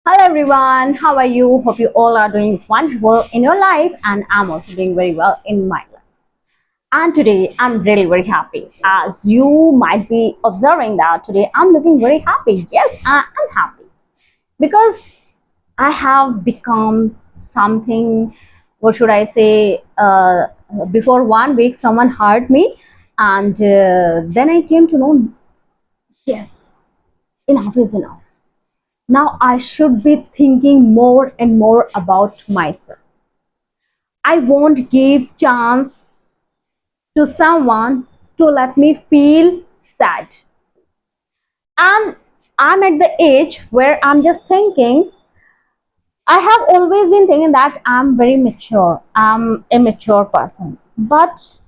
Hello everyone, how are you? Hope you all are doing wonderful in your life, and I'm also doing very well in my life. And today I'm really very happy. As you might be observing that today I'm looking very happy. Yes, I am happy because I have become something, what should I say, before 1 week someone hurt me, and then I came to know, yes, enough is enough. Now I should be thinking more and more about myself. I won't give chance to someone to let me feel sad. And I'm at the age where I'm just thinking, I have always been thinking that I'm very mature. I'm a mature person. But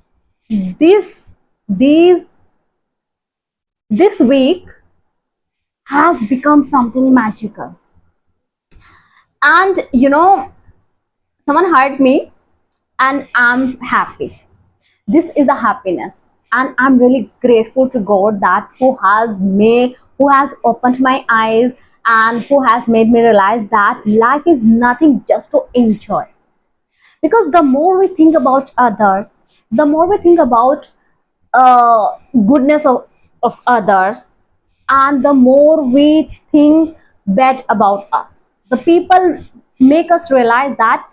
this these this week has become something magical. And someone hurt me and I'm happy. This is the happiness, and I'm really grateful to God that who has opened my eyes and who has made me realize that life is nothing just to enjoy. Because the more we think about others, the more we think about goodness of others, and the more we think bad about us, the people make us realize that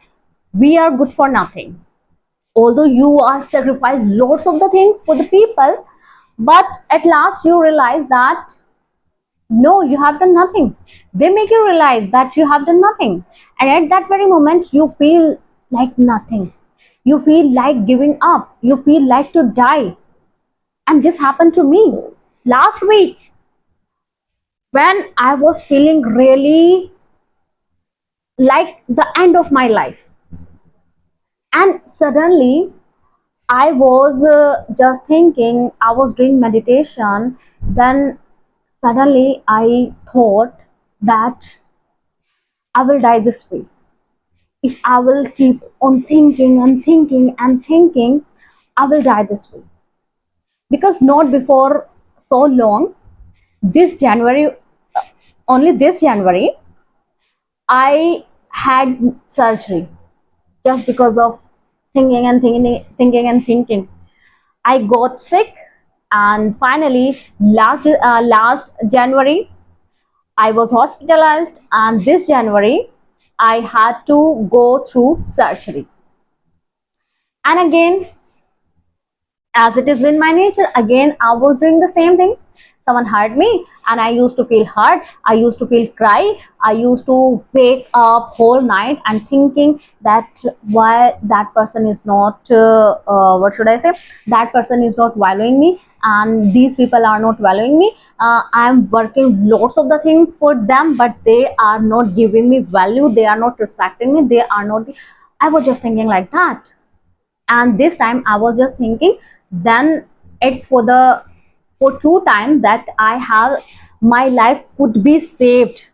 we are good for nothing. Although you are sacrifice lots of the things for the people, but at last you realize that no, you have done nothing. They make you realize that you have done nothing, and at that very moment you feel like nothing. You feel like giving up, you feel like to die. And this happened to me last week when I was feeling really like the end of my life. And suddenly I was just thinking, I was doing meditation, then suddenly I thought that I will die this way. If I will keep on thinking and thinking and thinking, I will die this way. Because not before so long, this January, only this January, I had surgery just because of thinking and thinking. I got sick, and finally, last January, I was hospitalized, and this January, I had to go through surgery. And again, as it is in my nature, again I was doing the same thing. Someone hurt me and I used to feel hurt, I used to feel cry, I used to wake up whole night and thinking that why that person is not what should I say, that person is not valuing me, and these people are not valuing me. I'm working lots of the things for them, but they are not giving me value, they are not respecting me, they are not. I was just thinking like that. And this time I was just thinking, then it's for the for two times that I have, my life could be saved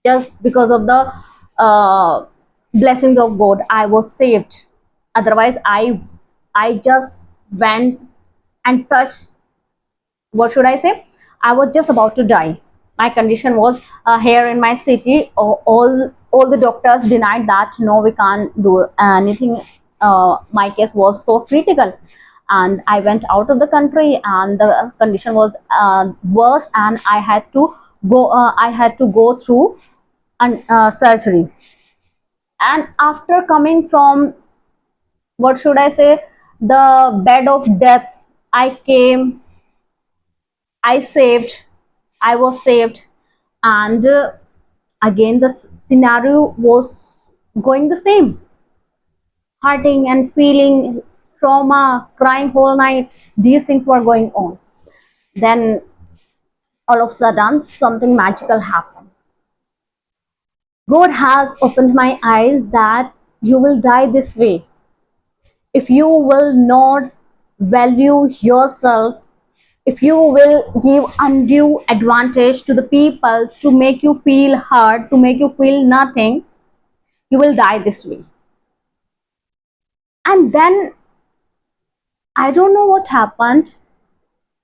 just because of the blessings of God. I was saved. Otherwise I just went and touched, what should I say, I was just about to die. My condition was, here in my city, all the doctors denied that no, we can't do anything. My case was so critical, and I went out of the country, and the condition was worse, and I had to go through surgery. And after coming from, what should I say, the bed of death, I came, I saved, I was saved, and again the scenario was going the same, hurting and feeling trauma, crying whole night. These things were going on. Then all of a sudden, something magical happened. God has opened my eyes that you will die this way. If you will not value yourself, if you will give undue advantage to the people to make you feel hurt, to make you feel nothing, you will die this way. And then I don't know what happened.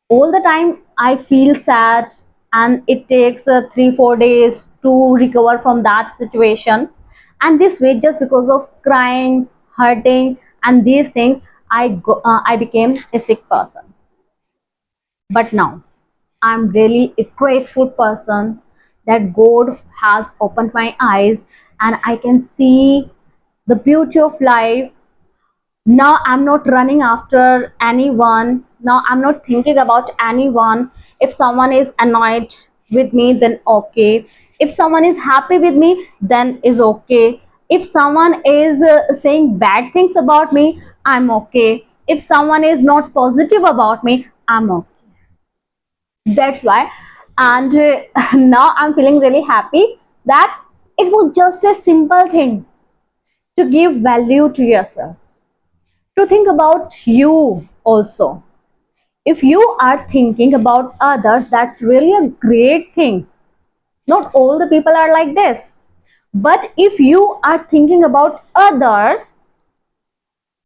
All the time I feel sad, and it takes 3 4 days to recover from that situation. And this way, just because of crying, hurting, and these things, I became a sick person. But now I'm really a grateful person that God has opened my eyes and I can see the beauty of life. Now I'm not running after anyone. Now I'm not thinking about anyone. If someone is annoyed with me, then okay. If someone is happy with me, then is okay. If someone is saying bad things about me, I'm okay. If someone is not positive about me, I'm okay. That's why. And now I'm feeling really happy that it was just a simple thing to give value to yourself, to think about you also. If you are thinking about others, that's really a great thing. Not all the people are like this. But if you are thinking about others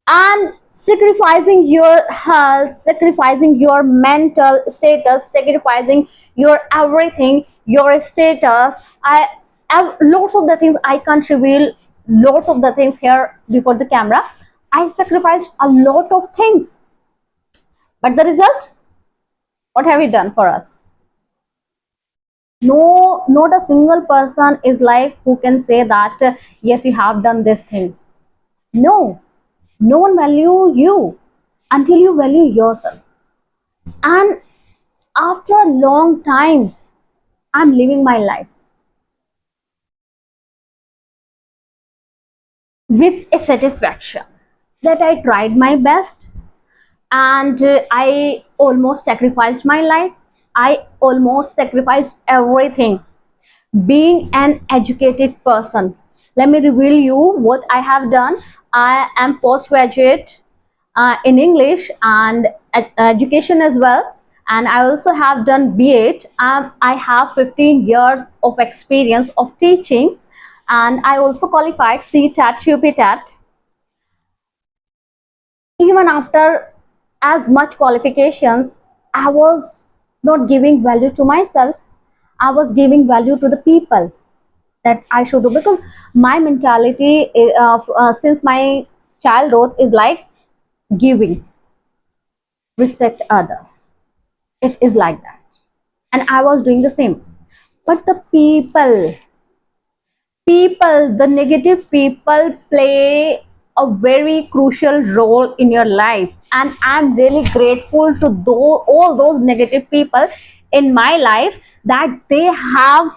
and sacrificing your health, sacrificing your mental status, sacrificing your everything, your status, I have lots of the things I can't reveal, lots of the things here before the camera. I sacrificed a lot of things, but the result, what have you done for us? No, not a single person is like who can say that yes, you have done this thing. No, no one value you until you value yourself. And after a long time, I'm living my life with a satisfaction that I tried my best, and I almost sacrificed my life. I almost sacrificed everything being an educated person. Let me reveal you what I have done. I am postgraduate in English and education as well, and I also have done B.Ed. I have 15 years of experience of teaching, and I also qualified CTAT, UPTAT. Even after as much qualifications, I was not giving value to myself. I was giving value to the people that I should do, because my mentality since my childhood is like giving, respect others. It is like that, and I was doing the same. But the people, the negative people play a very crucial role in your life, and I'm really grateful to all those negative people in my life, that they have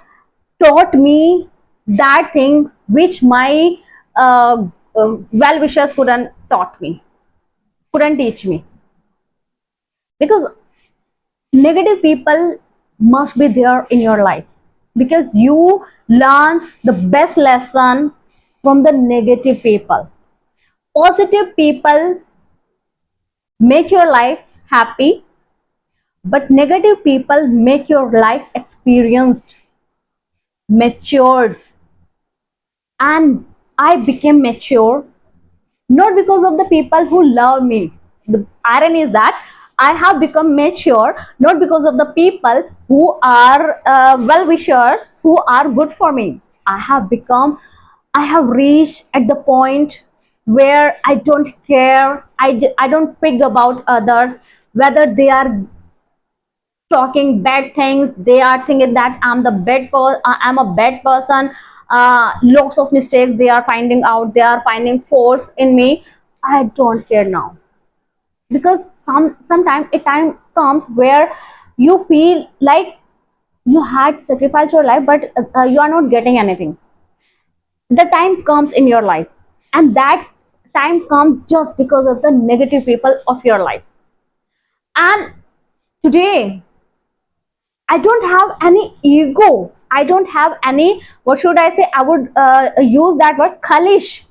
taught me that thing which my well wishers couldn't taught me, couldn't teach me. Because negative people must be there in your life, because you learn the best lesson from the negative people. Positive people make your life happy, but negative people make your life experienced, matured. And I became mature not because of the people who love me. The irony is that I have become mature not because of the people who are well wishers, who are good for me. I have reached at the point where I don't care. I don't pick about others, whether they are talking bad things, they are thinking that I'm a bad person. Lots of mistakes they are finding out, they are finding faults in me. I don't care now, because sometime a time comes where you feel like you had sacrificed your life, but you are not getting anything. The time comes in your life, and that time comes just because of the negative people of your life. And today I don't have any ego. I don't have any, what should I say? I would use that word, khalish.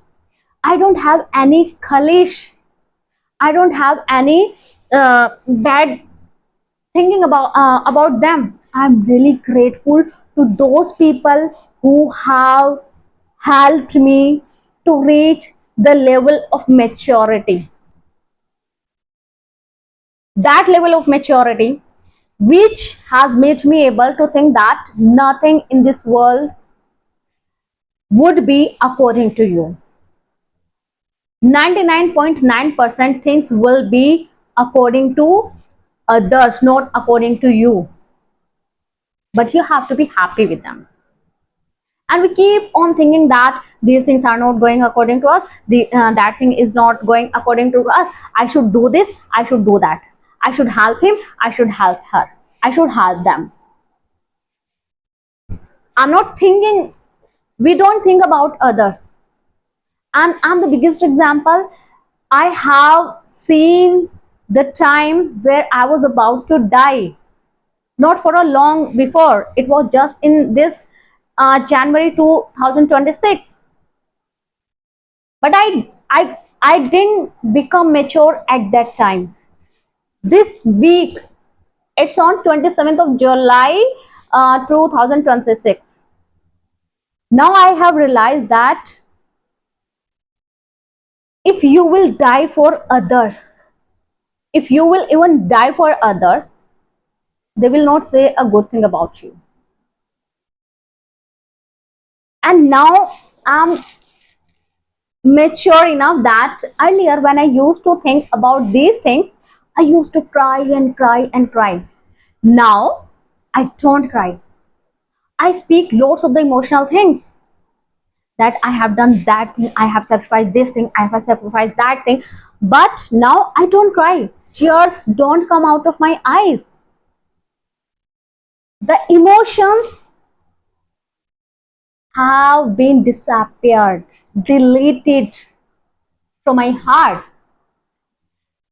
I don't have any khalish. I don't have any bad thinking about them. I'm really grateful to those people who have helped me to reach the level of maturity. That level of maturity which has made me able to think that nothing in this world would be according to you. 99.9% things will be according to others, not according to you. But you have to be happy with them. And we keep on thinking that these things are not going according to us, that thing is not going according to us. I should do this, I should do that. I should help him, I should help her, I should help them. I'm not thinking, we don't think about others. And I'm the biggest example. I have seen the time where I was about to die, not for a long before, it was just in this January 2026. But I didn't become mature at that time. This week, it's on 27th of July 2026. Now I have realized that if you will die for others, if you will even die for others, they will not say a good thing about you. And now I'm mature enough that earlier when I used to think about these things, I used to cry and cry and cry. Now I don't cry. I speak lots of the emotional things, that I have done that thing, I have sacrificed this thing, I have sacrificed that thing. But now I don't cry. Tears don't come out of my eyes. The emotions have been disappeared, deleted from my heart.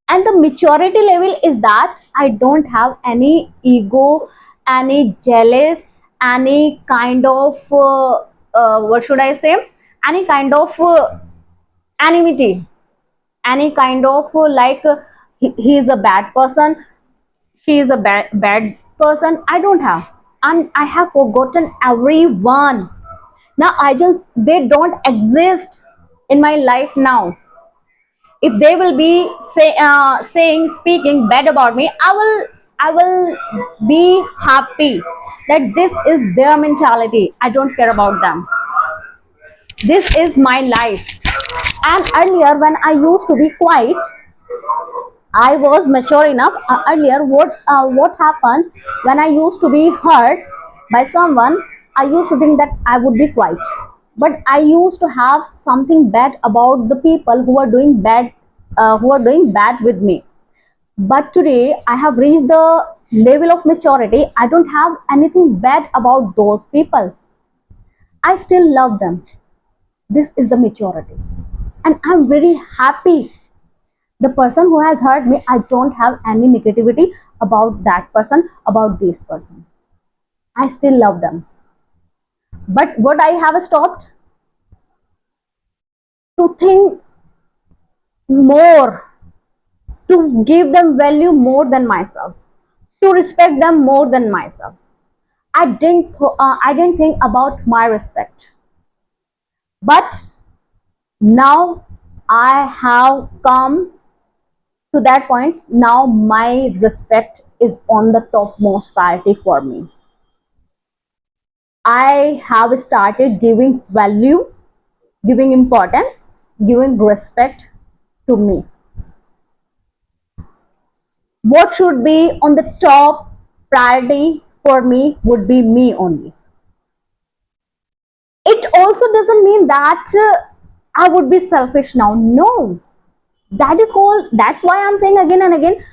And the maturity level is that I don't have any ego, any jealous, any kind of what should I say, any kind of enmity, any kind of he is a bad person, she is a bad person. I don't have, and I have forgotten everyone. Now I just, they don't exist in my life now. If they will be saying, speaking bad about me, I will be happy that this is their mentality, I don't care about them. This is my life. And earlier when I used to be quiet, I was mature enough. Earlier, what happened when I used to be hurt by someone, I used to think that I would be quiet. But I used to have something bad about the people who are doing bad with me. But today, I have reached the level of maturity. I don't have anything bad about those people. I still love them. This is the maturity, and I'm very happy. The person who has hurt me, I don't have any negativity about that person, about this person. I still love them. But what I have stopped, to think more, to give them value more than myself, to respect them more than myself. I didn't think about my respect. But now I have come to that point. Now my respect is on the topmost priority for me. I have started giving value, giving importance, giving respect to me. What should be on the top priority for me would be me only. It also doesn't mean that I would be selfish now. No, that is called, that's why I'm saying again and again,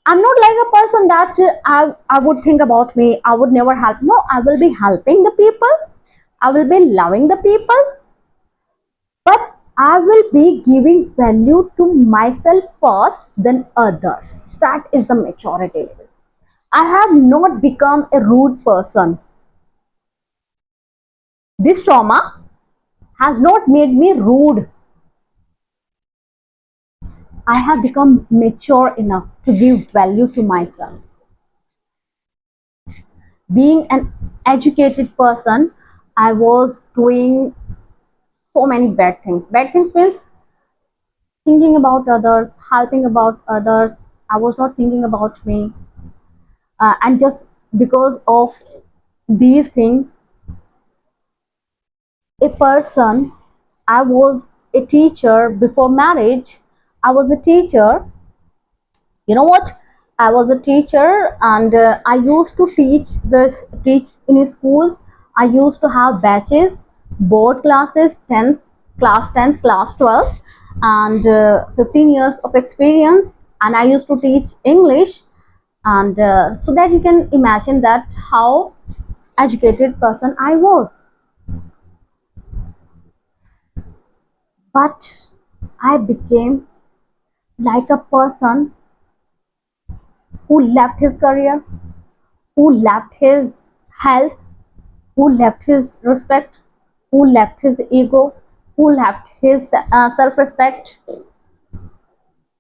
I'm not like a person that I would think about me, I would never help. No, I will be helping the people, I will be loving the people, but I will be giving value to myself first, then others. That is the maturity level. I have not become a rude person. This trauma has not made me rude. I have become mature enough to give value to myself. Being an educated person, I was doing so many bad things. Bad things means thinking about others, helping about others. I was not thinking about me. And just because of these things, a person, I was a teacher before marriage. I was a teacher. You know what? I was a teacher, and I used to teach in schools. I used to have batches, board classes, 10th class, 10th class, 12th, and 15 years of experience. And I used to teach English, and so that you can imagine that how educated person I was. But I became like a person who left his career, who left his health, who left his respect, who left his ego, who left his self respect.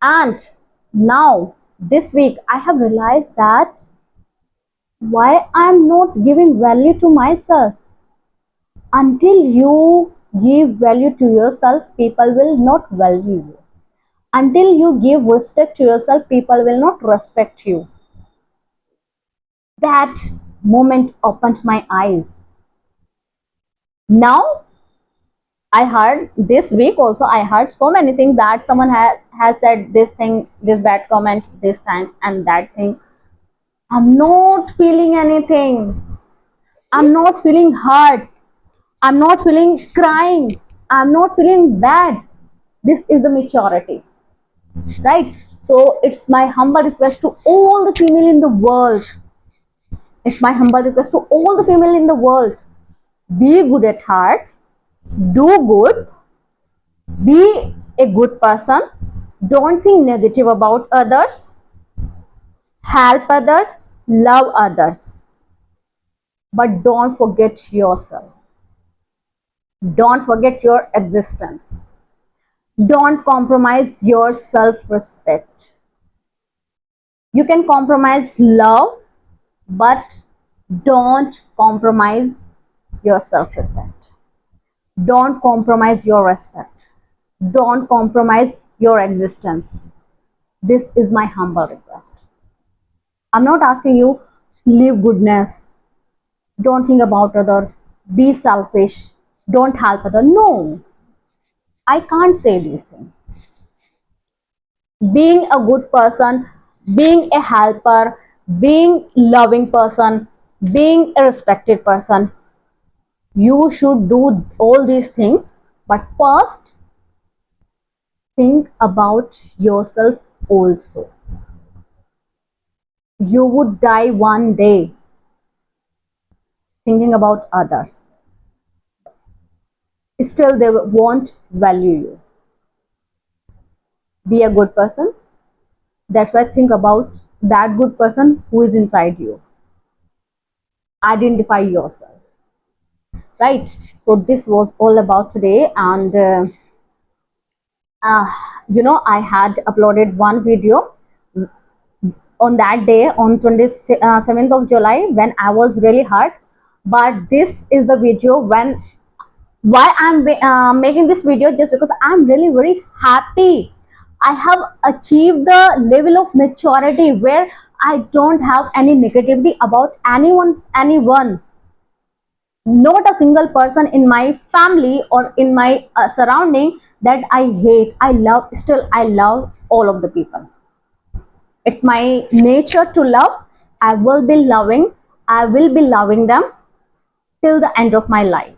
And now, this week, I have realized that why I am not giving value to myself. Until you give value to yourself, people will not value you. Until you give respect to yourself, people will not respect you. That moment opened my eyes. Now I heard this week also, I heard so many things that someone has said this thing, this bad comment, this thing and that thing. I'm not feeling anything. I'm not feeling hurt. I'm not feeling crying. I'm not feeling bad. This is the maturity, right? So it's my humble request to all the female in the world. It's my humble request to all the female in the world. Be good at heart. Do good, be a good person, don't think negative about others, help others, love others, but don't forget yourself. Don't forget your existence. Don't compromise your self-respect. You can compromise love, but don't compromise your self-respect. Don't compromise your respect. Don't compromise your existence. This is my humble request. I'm not asking you live goodness, don't think about other, be selfish, don't help other. No, I can't say these things. Being a good person, being a helper, being loving person, being a respected person, you should do all these things, but first think about yourself also. You would die one day thinking about others. Still, they won't value you. Be a good person. That's why think about that good person who is inside you. Identify yourself, right? So this was all about today, and uh, I had uploaded one video on that day on 27th of July when I was really hurt. But this is the video when why I'm making this video, just because I'm really very happy. I have achieved the level of maturity where I don't have any negativity about anyone, not a single person in my family or in my surrounding that I hate. I love, still I love all of the people. It's my nature to love. I will be loving, I will be loving them till the end of my life.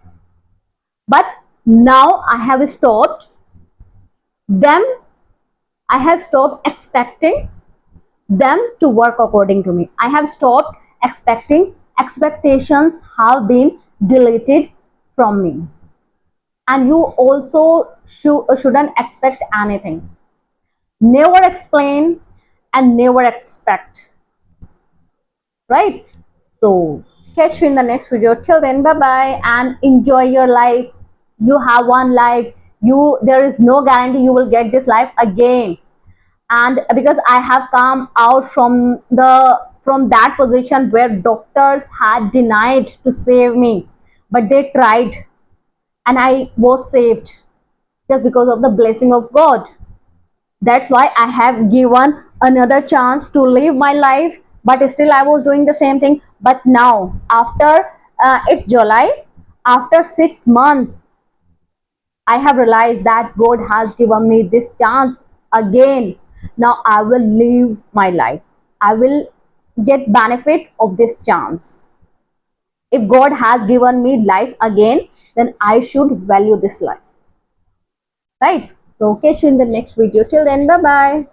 But now I have stopped them. I have stopped expecting them to work according to me. I have stopped expecting. Expectations have been deleted from me. And you also shouldn't expect anything. Never explain and never expect. Right? So catch you in the next video. Till then, bye bye and enjoy your life. You have one life. There is no guarantee you will get this life again. And because I have come out from that position where doctors had denied to save me, but they tried and I was saved just because of the blessing of God. That's why I have given another chance to live my life, but still I was doing the same thing. But now after it's July, after 6 months, I have realized that God has given me this chance again. Now I will live my life. I will get benefit of this chance. If God has given me life again, then I should value this life. Right? So catch you in the next video. Till then, bye bye.